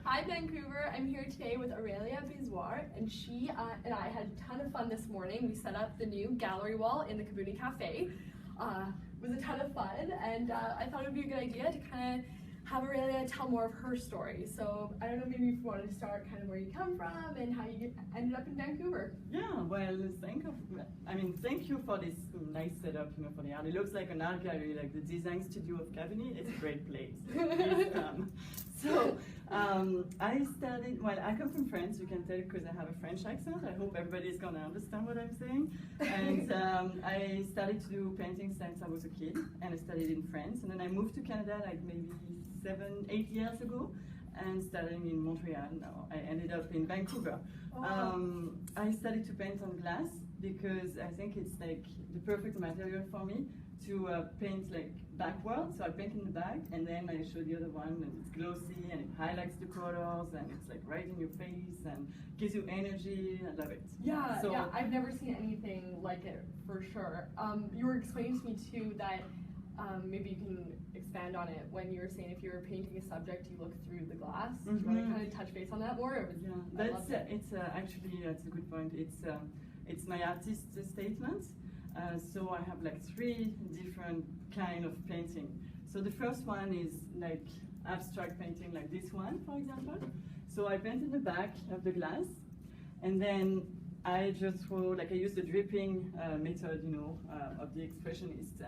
Hi Vancouver, I'm here today with Aurélia Bizouard, and she and I had a ton of fun this morning. We set up the new gallery wall in the Kabuni Cafe. It was a ton of fun, and I thought it would be a good idea to kind of have Aurélia tell more of her story. So I don't know, maybe if you wanted to start kind of where you come from and how you ended up in Vancouver. Yeah, well, thank you for this nice setup, for the art. It looks like an art gallery, like the design studio of Kabuni. It's a great place. I come from France, you can tell because I have a French accent. I hope everybody's gonna understand what I'm saying. And I started to do painting since I was a kid, and I studied in France. And then I moved to Canada like maybe 7-8 years ago, and studying in Montreal. Now I ended up in Vancouver. Oh. I started to paint on glass because I think it's like the perfect material for me to paint like backwards. So I paint in the back, and then I show the other one, and it's glossy and it highlights the colors, and it's like right in your face and gives you energy. I love it. Yeah, so, yeah. I've never seen anything like it for sure. You were explaining to me too that maybe you can expand on it when you were saying if you were painting a subject, you look through the glass. Mm-hmm. Do you want to kind of touch base on that more? Or Actually that's a good point. It's my artist statement. So I have like 3 different kind of painting. So the first one is like abstract painting, like this one, for example. So I paint in the back of the glass, and then I just I use the dripping method, of the expressionist,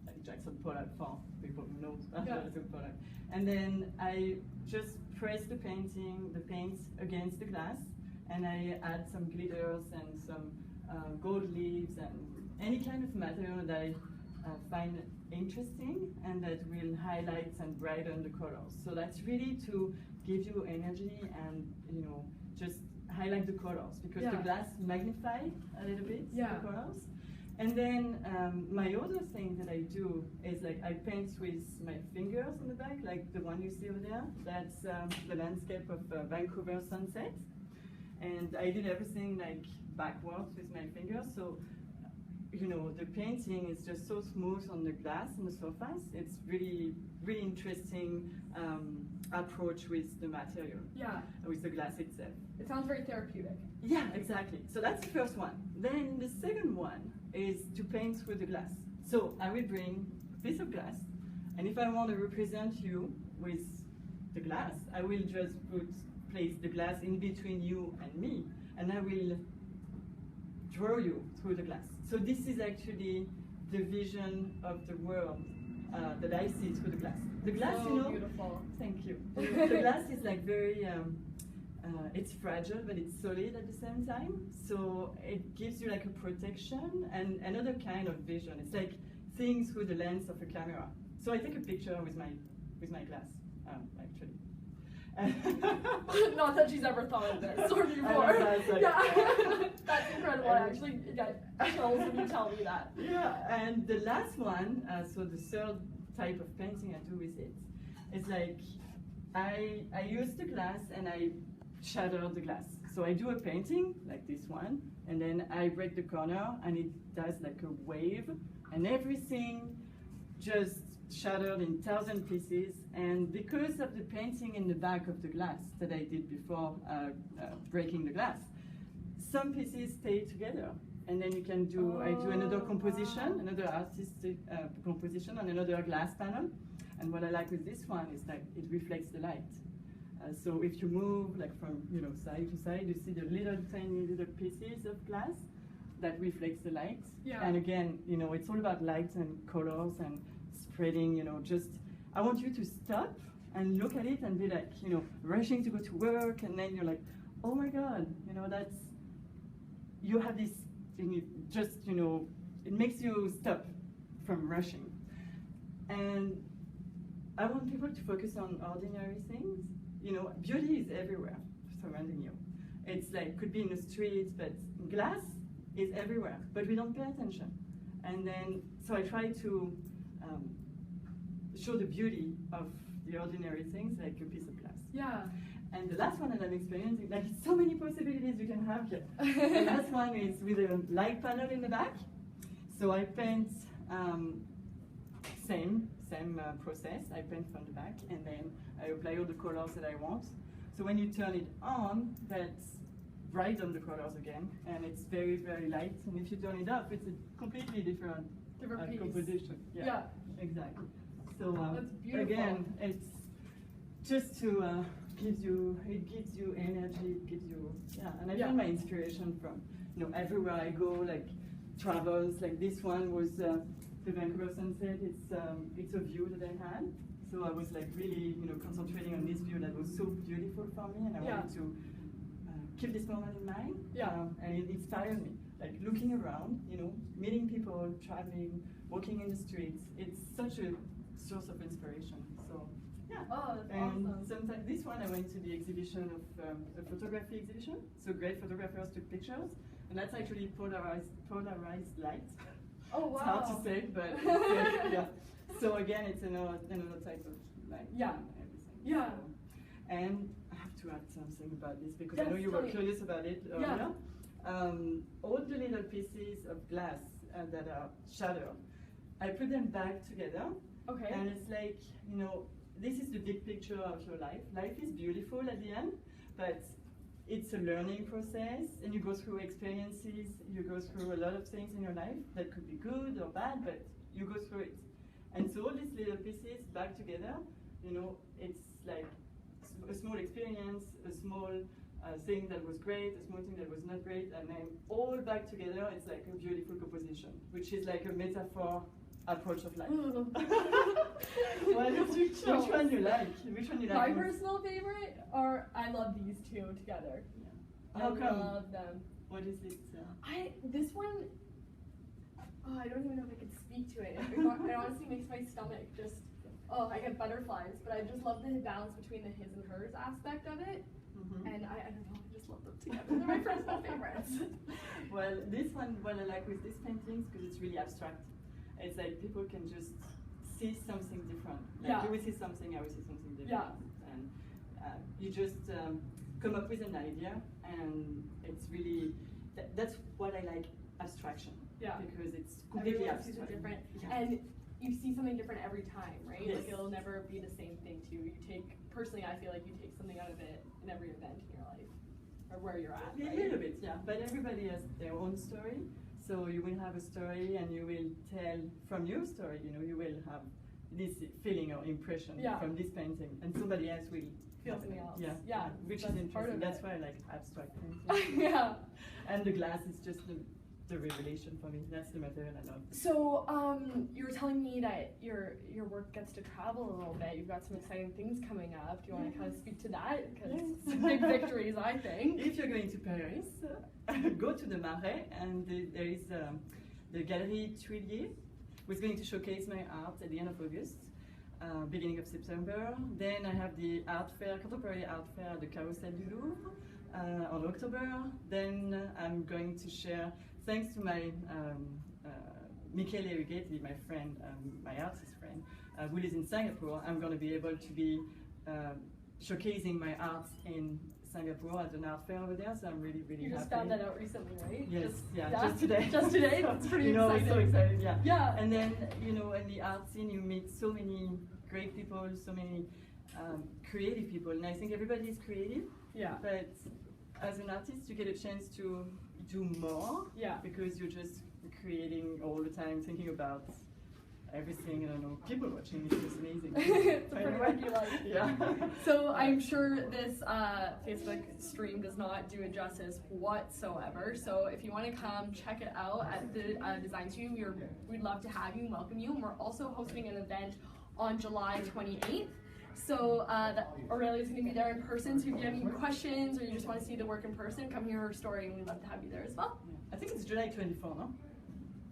like Jackson Pollock for people who know Jackson Pollock. And then I just press the paint against the glass, and I add some glitters and some gold leaves and any kind of material that I find interesting and that will highlight and brighten the colors. So that's really to give you energy and just highlight the colors, because the glass magnifies a little bit the colors. And then my other thing that I do is like I paint with my fingers on the back, like the one you see over there. That's the landscape of Vancouver sunset. And I did everything like backwards with my fingers. So the painting is just so smooth on the glass and the surface. It's really, really interesting approach with the material. Yeah. With the glass itself. It sounds very therapeutic. Yeah, exactly. So that's the first one. Then the second one is to paint with the glass. So I will bring a piece of glass, and if I want to represent you with the glass, I will just place the glass in between you and me, and I will draw you through the glass. So this is actually the vision of the world that I see through the glass. The glass, beautiful. Thank you. The glass is like very, it's fragile, but it's solid at the same time. So it gives you like a protection and another kind of vision. It's like seeing through the lens of a camera. So I take a picture with my glass, actually. Not that she's ever thought of this or before. That's incredible. I actually get chills when you tell me that. Yeah, and the last one, so the third type of painting I do with it, is like I use the glass and I shatter the glass. So I do a painting like this one, and then I break the corner, and it does like a wave, and everything just shattered in 1,000 pieces. And because of the painting in the back of the glass that I did before breaking the glass, some pieces stay together. And then you can do, I do another composition, another artistic composition on another glass panel. And what I like with this one is that it reflects the light. So if you move like from side to side, you see the tiny little pieces of glass that reflects the light. Yeah. And again, it's all about light and colors and spreading, just, I want you to stop and look at it and be like, rushing to go to work, and then you're like, oh my God, you have this thing, just, it makes you stop from rushing. And I want people to focus on ordinary things. Beauty is everywhere surrounding you. It's like, could be in the streets, but glass is everywhere, but we don't pay attention. And then, so I try to show the beauty of the ordinary things, like a piece of glass. Yeah. And the last one that I'm experiencing, like so many possibilities you can have here. The last one is with a light panel in the back. So I paint, same process. I paint from the back, and then I apply all the colors that I want. So when you turn it on, that's brighten the colors again, and it's very, very light. And if you turn it up, it's a completely different piece. composition. Yeah. Exactly. So That's beautiful. again, it's just to gives you energy, it gives you and I find my inspiration from everywhere I go, like travels. Like this one was the Vancouver sunset. It's a view that I had. So I was like really concentrating on this view that was so beautiful for me, and I wanted to keep this moment in mind. And it inspired me. Like looking around, meeting people, traveling, walking in the streets. It's such a source of inspiration. So Oh, that's and awesome. sometimes this one I went to the exhibition of a photography exhibition. So great photographers took pictures, and that's actually polarized light. Oh wow. It's hard to say, but So again, it's another type of light. And everything. Yeah. So, and I have to add something about this because Yes, I know you were tell me. curious about it earlier. All the little pieces of glass that are shattered, I put them back together. Okay. And it's like, this is the big picture of your life. Life is beautiful at the end, but it's a learning process, and you go through experiences, you go through a lot of things in your life that could be good or bad, but you go through it. And so all these little pieces back together, it's like a small experience, a small thing that was great, a small thing that was not great, and then all back together, it's like a beautiful composition, which is like a metaphor approach of life. Which one you like? Which one you like? My most? personal favorite are, I love these two together. How I come? love them. What is it? This one, I don't even know if I could speak to it. It honestly makes my stomach just, I get butterflies. But I just love the balance between the his and hers aspect of it. And I don't know, I just love them together. They're my personal favorites. Well, this one, what I like with these paintings, because it's really abstract. It's like people can just see something different. Like you will see something, I will see something different. And you just come up with an idea, and it's really, that's what I like, abstraction. Because it's completely abstract. Different. And you see something different every time, right? Yes. Like it'll never be the same thing too. You take, personally I feel like you take something out of it in every event in your life, or where you're at, right? A little bit, but everybody has their own story. So you will have a story, and you will tell from your story, you will have this feeling or impression from this painting, and somebody else will feel something else. Which is That's interesting. part of That's it. why I like abstract painting. And the glass is just the revelation for me. That's the material I love. So you were telling me that your work gets to travel a little bit. You've got some exciting things coming up. Do you want to kind of speak to that? Because some big victories, I think. If you're going to Paris, go to the Marais, and there is the Galerie Tuileries, which is going to showcase my art at the end of August, beginning of September. Then I have the art fair, contemporary art fair at the Carousel du Louvre on October. Then I'm going to share, thanks to my Michele Righetti, my friend, my artist friend, who lives in Singapore, I'm going to be able to be showcasing my art in Singapore at an art fair over there, so I'm really, really happy. You just found that out recently, right? Yes, just today. Just today? That's pretty exciting. I was so excited, Yeah. And then, in the art scene, you meet so many great people, so many creative people, and I think everybody is creative. But as an artist, you get a chance to do more. Because you're just creating all the time, thinking about everything. I don't know, people watching is just amazing. It's a pretty wacky life. So I'm sure this Facebook stream does not do it justice whatsoever. So if you want to come check it out at the design studio, we'd love to have you and welcome you. And we're also hosting an event on July 28th. So Aurélia is going to be there in person. So if you have any questions or you just want to see the work in person, come hear her story, and we'd love to have you there as well. I think it's July 24, no?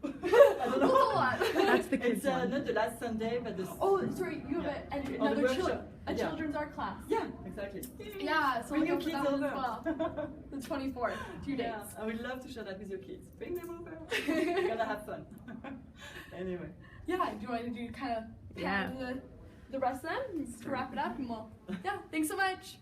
I don't know. That's the kids' It's one. not the last Sunday, but the... Oh, sorry, you have another children's art class. Yeah, exactly. Yeah, so bring your look kids out for that over. as well. The 24th, 2 days. I would love to share that with your kids. Bring them over. You're gonna have fun. Anyway. Yeah, do you want to do kind of pan the rest of them just to wrap it up, and thanks so much.